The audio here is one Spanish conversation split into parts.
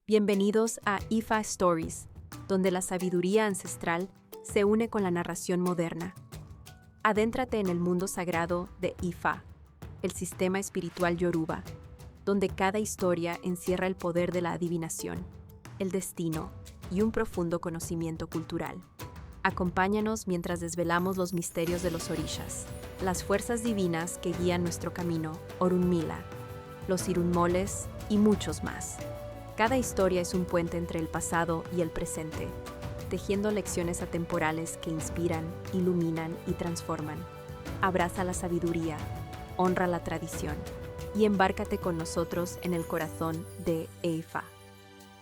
Bienvenidos a Ifa Stories, donde la sabiduría ancestral se une con la narración moderna. Adéntrate en el mundo sagrado de Ifa, el sistema espiritual yoruba, donde cada historia encierra el poder de la adivinación, el destino y un profundo conocimiento cultural. Acompáñanos mientras desvelamos los misterios de los orishas, las fuerzas divinas que guían nuestro camino, Orunmila, los irunmoles y muchos más. Cada historia es un puente entre el pasado y el presente, tejiendo lecciones atemporales que inspiran, iluminan y transforman. Abraza la sabiduría, honra la tradición y embárcate con nosotros en el corazón de Ifa.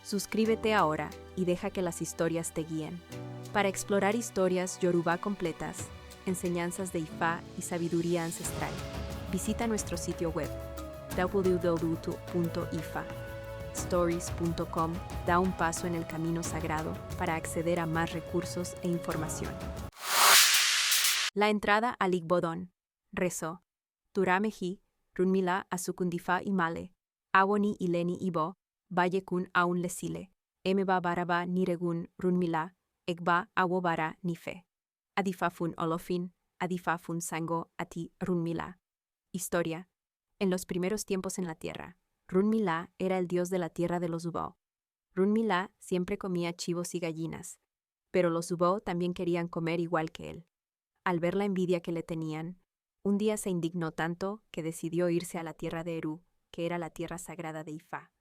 Suscríbete ahora y deja que las historias te guíen. Para explorar historias yoruba completas, enseñanzas de Ifa y sabiduría ancestral, visita nuestro sitio web www.ifastories.com. Da un paso en el camino sagrado para acceder a más recursos e información. La entrada al Igbodon. Rezo. Turameji, Runmila Asukundifa Imale, Awoni Ileni Ibo, Bayekun Aun Lesile, Emeba Baraba Niregun Runmila, Egba Awobara Nife. Adifafun Olofin, Adifafun Sango Ati Runmila. Historia. En los primeros tiempos en la tierra, Runmila era el dios de la tierra de los Ubo. Runmila siempre comía chivos y gallinas, pero los Ubo también querían comer igual que él. Al ver la envidia que le tenían, un día se indignó tanto que decidió irse a la tierra de Eru, que era la tierra sagrada de Ifa.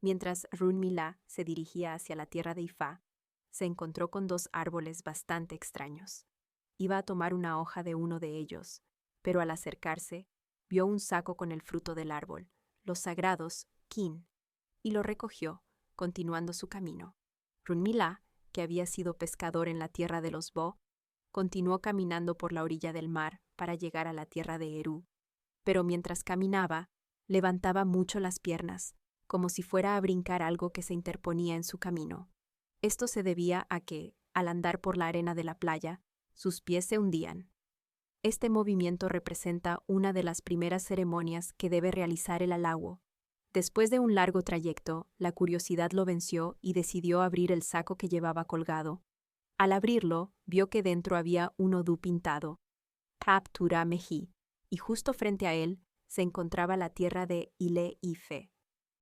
Mientras Runmila se dirigía hacia la tierra de Ifa, se encontró con dos árboles bastante extraños. Iba a tomar una hoja de uno de ellos, pero al acercarse, vio un saco con el fruto del árbol, los sagrados kin, y lo recogió, continuando su camino. Runmila, que había sido pescador en la tierra de los Bo, continuó caminando por la orilla del mar para llegar a la tierra de Eru, pero mientras caminaba, levantaba mucho las piernas, como si fuera a brincar algo que se interponía en su camino. Esto se debía a que, al andar por la arena de la playa, sus pies se hundían. Este movimiento representa una de las primeras ceremonias que debe realizar el alawo. Después de un largo trayecto, la curiosidad lo venció y decidió abrir el saco que llevaba colgado. Al abrirlo, vio que dentro había un odú pintado, Tap Tura Meji, y justo frente a él se encontraba la tierra de Ile Ife.